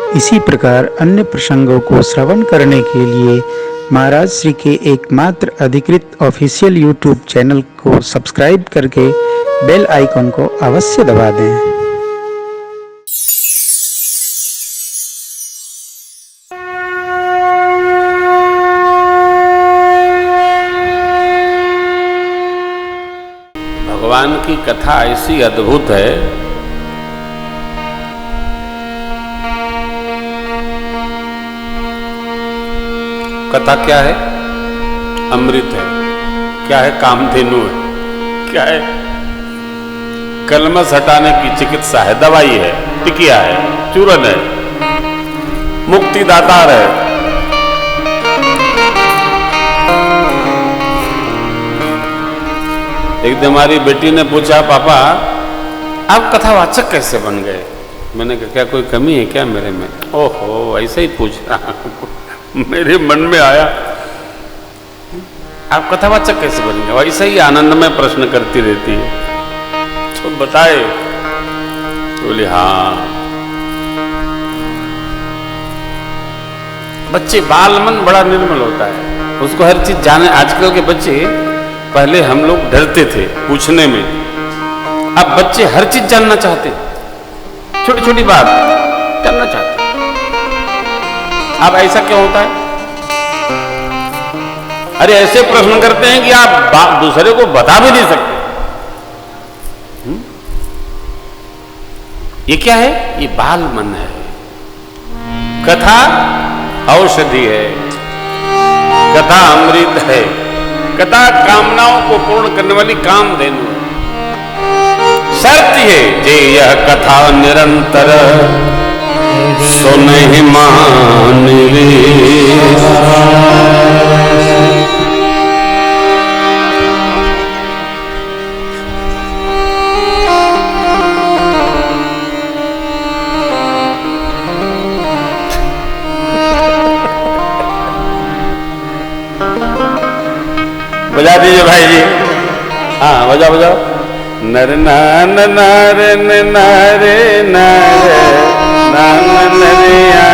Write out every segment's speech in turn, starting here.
इसी प्रकार अन्य प्रसंगों को श्रवण करने के लिए महाराज श्री के एकमात्र अधिकृत ऑफिशियल यूट्यूब चैनल को सब्सक्राइब करके बेल आइकन को अवश्य दबा दें। भगवान की कथा ऐसी अद्भुत है, कथा क्या है? अमृत है। क्या है? कामधेनु है। क्या है? कलमश हटाने की चिकित्सा है, दवाई है, टिकिया है, चूरन है, मुक्तिदातार है। एक दिन हमारी बेटी ने पूछा, पापा आप कथावाचक कैसे बन गए? मैंने कहा क्या कोई कमी है क्या मेरे में? ओहो, ऐसे ही पूछ रहा मेरे मन में आया, आप कथावाचक कैसे बन गए? वैसे ही आनंद में प्रश्न करती रहती है, तो बताए। बोले हाँ, बच्चे बाल मन बड़ा निर्मल होता है, उसको हर चीज जाने। आजकल के बच्चे, पहले हम लोग डरते थे पूछने में, अब बच्चे हर चीज जानना चाहते, छोटी छोटी बात जानना चाहते। अब ऐसा क्यों होता है? अरे ऐसे प्रश्न करते हैं कि आप दूसरे को बता भी नहीं सकते। ये क्या है? ये बाल मन है। कथा औषधि है, कथा अमृत है, कथा कामनाओं को पूर्ण करने वाली कामधेनु है। शर्त है जे यह कथा निरंतर सुनहि मान रे। बजा दीजिए भाई जी। हाँ बजाओ बजाओ। नर नान नारे नारे नारे नान नरिया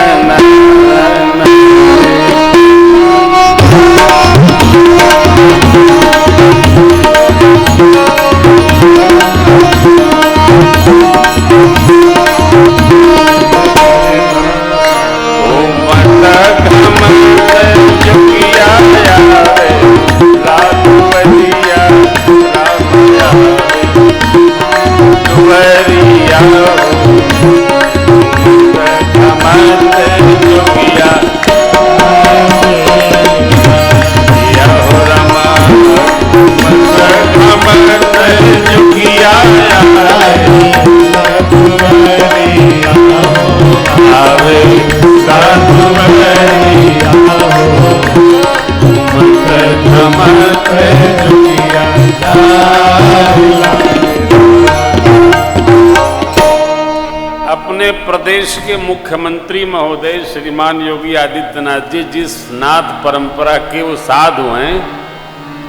प्रदेश के मुख्यमंत्री महोदय श्रीमान योगी आदित्यनाथ जी जिस नाथ परंपरा के वो साधु हैं,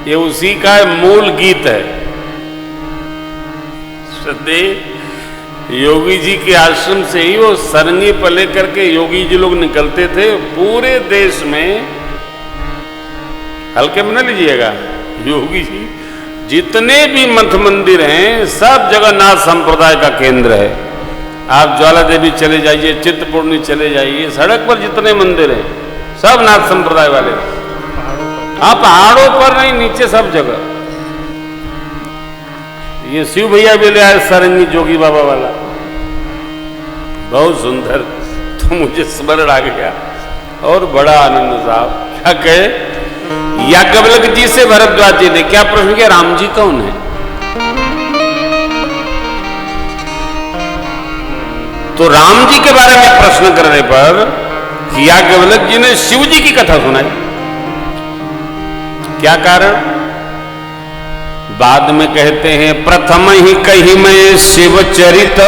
ये उसी का मूल गीत है। सदे योगी जी के आश्रम से ही वो सरंगी पर लेकर के योगी जी लोग निकलते थे। पूरे देश में, हल्के में न लीजिएगा, योगी जी जितने भी मठ मंदिर हैं सब जगह नाथ संप्रदाय का केंद्र है। आप ज्वाला देवी चले जाइए, चित्रपूर्णी चले जाइए, सड़क पर जितने मंदिर हैं सब नाथ संप्रदाय वाले। आप पहाड़ों पर नहीं, नीचे सब जगह। ये शिव भैया भी ले आए सरंगी जोगी बाबा वाला, बहुत सुंदर। तो मुझे स्मरण आ गया और बड़ा आनंद साहब। क्या कहे? याज्ञवल्क्य जी से भरद्वाज जी ने क्या प्रश्न किया? राम जी कौन है? तो राम जी के बारे में प्रश्न करने पर याज्ञवल्क्य जी ने शिव जी की कथा सुनाई। क्या कारण? बाद में कहते हैं, प्रथम ही कही मैं शिव चरित,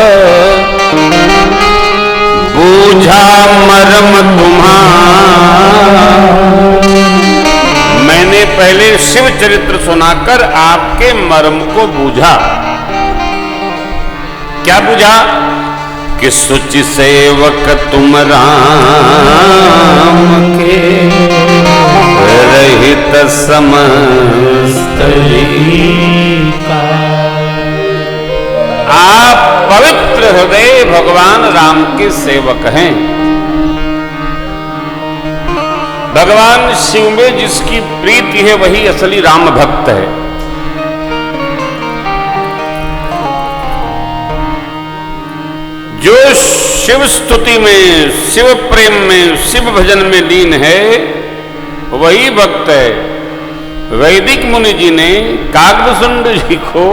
बूझा मर्म तुम्हारा। मैंने पहले शिव चरित्र सुनाकर आपके मर्म को बूझा। क्या बूझा? कि सुचि सेवक तुम राम के, रहित समस्त का। आप पवित्र हृदय भगवान राम के सेवक हैं। भगवान शिव में जिसकी प्रीति है वही असली राम भक्त है। जो शिव स्तुति में, शिव प्रेम में, शिव भजन में लीन है वही भक्त है। वैदिक मुनि जी ने काग्भसुंड जी को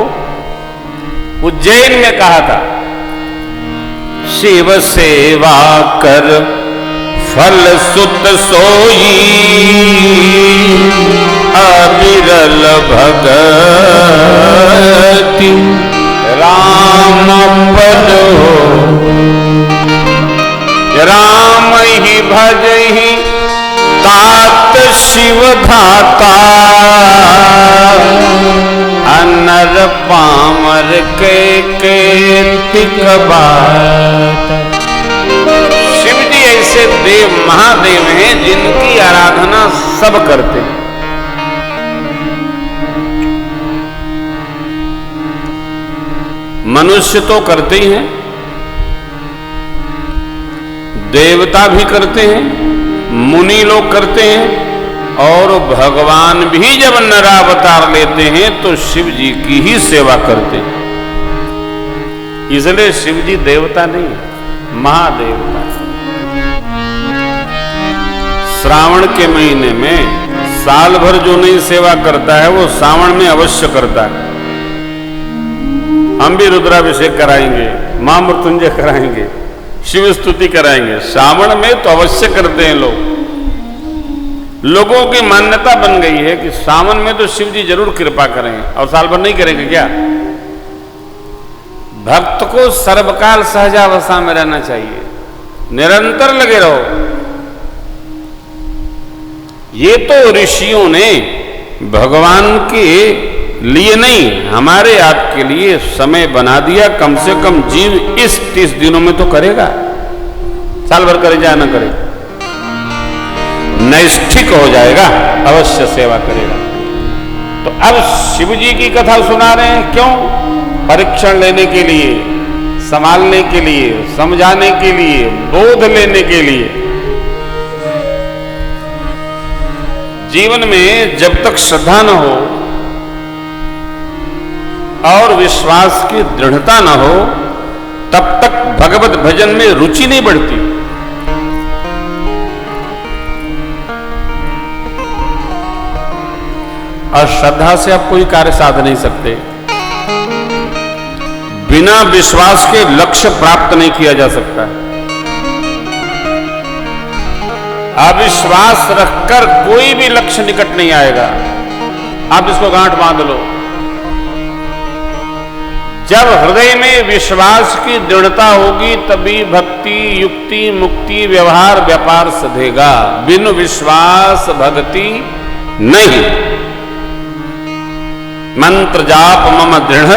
उज्जैन में कहा था, शिव सेवा कर फल सुत सोई, अविरल भगति राम पद हो। राम ही भजहि तात शिव धाता, अनर पामर के कीर्तिक बात। शिव जी ऐसे देव महादेव हैं जिनकी आराधना सब करते हैं। मनुष्य तो करते ही हैं, देवता भी करते हैं, मुनि लोग करते हैं, और भगवान भी जब नरावतार लेते हैं तो शिव जी की ही सेवा करते हैं। इसलिए शिव जी देवता नहीं, महादेवता। श्रावण के महीने में साल भर जो नहीं सेवा करता है वो सावन में अवश्य करता है। हम भी रुद्राभिषेक कराएंगे, मां मृत्युंजय कराएंगे, शिव स्तुति कराएंगे। सावन में तो अवश्य करते हैं लोग। लोगों की मान्यता बन गई है कि सावन में तो शिव जी जरूर कृपा करेंगे, और साल भर नहीं करेंगे क्या? भक्त को सर्वकाल सहजावस्था में रहना चाहिए, निरंतर लगे रहो। ये तो ऋषियों ने भगवान के लिए नहीं, हमारे आपके लिए समय बना दिया। कम से कम जीव इस 30 दिनों में तो करेगा, साल भर करे या न करे, नैष्ठिक हो जाएगा, अवश्य सेवा करेगा। तो अब शिव जी की कथा सुना रहे हैं, क्यों? परीक्षण लेने के लिए, संभालने के लिए, समझाने के लिए, बोध लेने के लिए। जीवन में जब तक श्रद्धा न हो और विश्वास की दृढ़ता न हो तब तक भगवत भजन में रुचि नहीं बढ़ती। और श्रद्धा से आप कोई कार्य साध नहीं सकते। बिना विश्वास के लक्ष्य प्राप्त नहीं किया जा सकता। अविश्वास रखकर कोई भी लक्ष्य निकट नहीं आएगा। आप इसको गांठ बांध लो। जब हृदय में विश्वास की दृढ़ता होगी तभी भक्ति, युक्ति, मुक्ति, व्यवहार, व्यापार सधेगा। बिन विश्वास भक्ति नहीं। मंत्र जाप मम दृढ़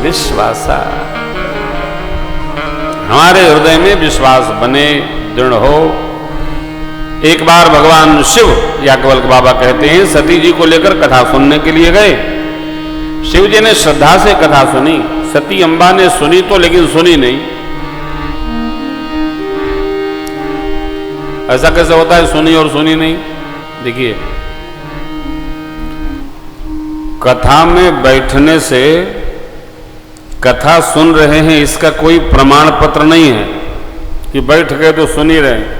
विश्वासा। हमारे हृदय में विश्वास बने, दृढ़ हो। एक बार भगवान शिव, याज्ञवल्क्य बाबा कहते हैं, सती जी को लेकर कथा सुनने के लिए गए। शिव जी ने श्रद्धा से कथा सुनी। सती अम्बा ने सुनी तो लेकिन सुनी नहीं। ऐसा कैसे होता है, सुनी और सुनी नहीं? देखिए, कथा में बैठने से कथा सुन रहे हैं इसका कोई प्रमाण पत्र नहीं है कि बैठ गए तो सुन ही रहे।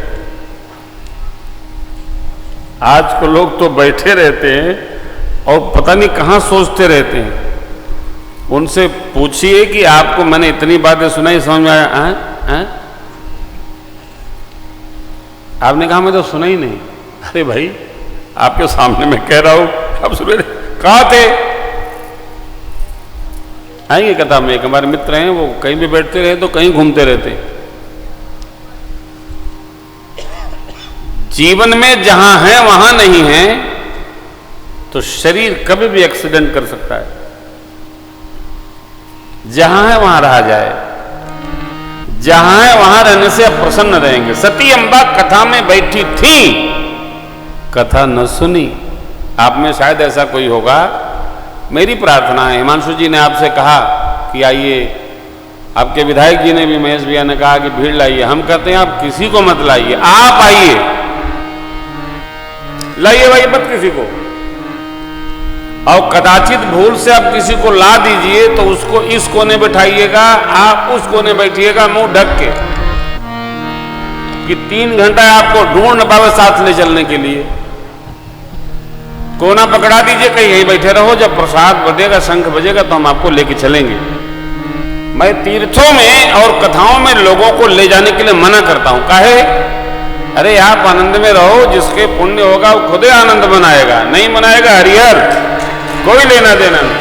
आज के लोग तो बैठे रहते हैं और पता नहीं कहां सोचते रहते हैं। उनसे पूछिए कि आपको मैंने इतनी बातें सुनाई, समझ में आया? आपने कहा मैं तो सुना ही नहीं। अरे भाई, आपके सामने मैं कह रहा हूं, आप सुन रहे, कहां थे? आएंगे कथा में। एक हमारे मित्र हैं, वो कहीं भी बैठते रहे तो कहीं घूमते रहते। जीवन में जहां है वहां नहीं है तो शरीर कभी भी एक्सीडेंट कर सकता है। जहां है वहां रहा जाए। जहां है वहां रहने से आप प्रसन्न रहेंगे। सती अम्बा कथा में बैठी थी, कथा न सुनी। आप में शायद ऐसा कोई होगा। मेरी प्रार्थना है, हिमांशु जी ने आपसे कहा कि आइए, आपके विधायक जी ने भी, महेश भैया ने कहा कि भीड़ लाइए। हम कहते हैं आप किसी को मत लाइए, आप आइए, लाइए भाई मत किसी को। और कदाचित भूल से आप किसी को ला दीजिए तो उसको इस कोने बैठाइएगा, आप उस कोने बैठिएगा मुंह ढक के, कि 3 घंटा आपको ढूंढ न पावे साथ ले चलने के लिए। कोना पकड़ा दीजिए, कहीं यहीं बैठे रहो, जब प्रसाद बजेगा, शंख बजेगा तो हम आपको लेके चलेंगे। मैं तीर्थों में और कथाओं में लोगों को ले जाने के लिए मना करता हूं। काहे? अरे आप आनंद में रहो, जिसके पुण्य होगा वो खुदे आनंद मनाएगा, नहीं मनाएगा हरिहर, कोई लेना देना नहीं।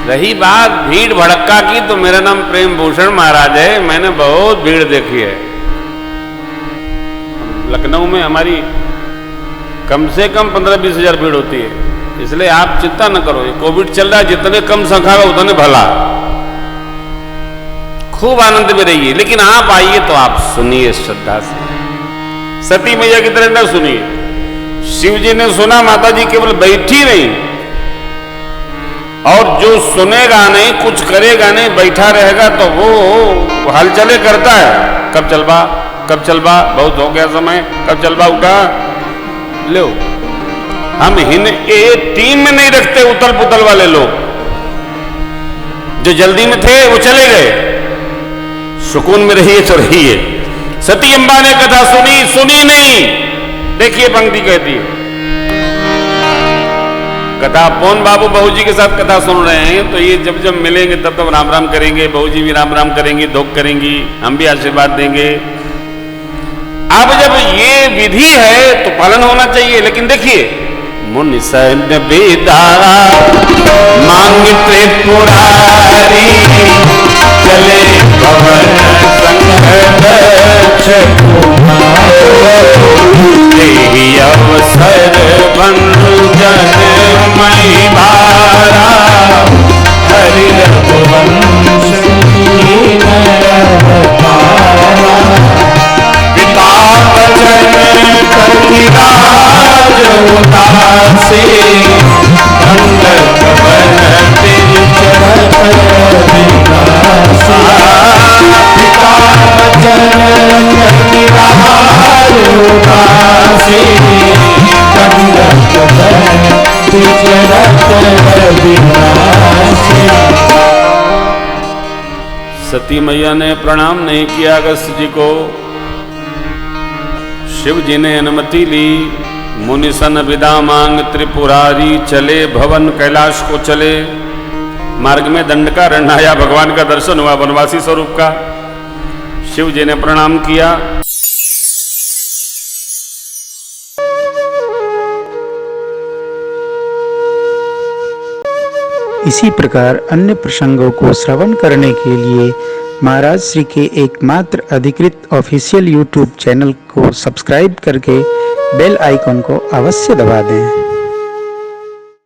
रही बात भीड़ भड़क्का की, तो मेरा नाम प्रेम भूषण महाराज है, मैंने बहुत भीड़ देखी है। लखनऊ में हमारी कम से कम 15-20 हजार भीड़ होती है, इसलिए आप चिंता न करो। ये कोविड चल रहा है, जितने कम संख्या है उतने भला, खूब आनंद में रहिए। लेकिन आप आइए तो आप सुनिए श्रद्धा से, सती मैया की तरह न सुनिए। शिव जी ने सुना, माता जी केवल बैठी नहीं, और जो सुनेगा नहीं, कुछ करेगा नहीं, बैठा रहेगा तो वो हलचले करता है। कब चलबा, कब चलबा, बहुत हो गया समय, कब चलबा, उठा लो। हम टीम में नहीं रखते उतल पुतल वाले लोग, जो जल्दी में थे वो चले गए। सुकून में रहिए तो रहिए। सती अम्बा ने कथा सुनी, सुनी नहीं। देखिए पंक्ति कहती है, कथा पौन बाबू बहू जी के साथ कथा सुन रहे हैं, तो ये जब जब मिलेंगे तब तब राम राम करेंगे, बहू जी भी राम राम करेंगी, धोख करेंगी, हम भी आशीर्वाद देंगे। अब जब ये विधि है तो पालन होना चाहिए। लेकिन देखिए, मुनि सन बेदारा मांग त्रिपुरारी, चले भवन संघर्ष देही अवसर बंधु जन मई बारा, हरि रघुवंश पिता वचन कलिराज उदासी, दंडक वन तिरचरत विनासा। पिता वचन कलिराज उदासी, दंडक वन तिरचरत विनासी। सती मैया ने प्रणाम नहीं किया अगस्त्य जी को। शिव जी ने अनुमति ली। मुनि सन विदा मांग त्रिपुरारी, चले भवन कैलाश को चले। मार्ग में दंडकारण्य आया, भगवान का दर्शन हुआ वनवासी स्वरूप का। शिव जी ने प्रणाम किया। इसी प्रकार अन्य प्रसंगों को श्रवण करने के लिए महाराज श्री के एकमात्र अधिकृत ऑफिशियल यूट्यूब चैनल को सब्सक्राइब करके बेल आइकॉन को अवश्य दबा दें।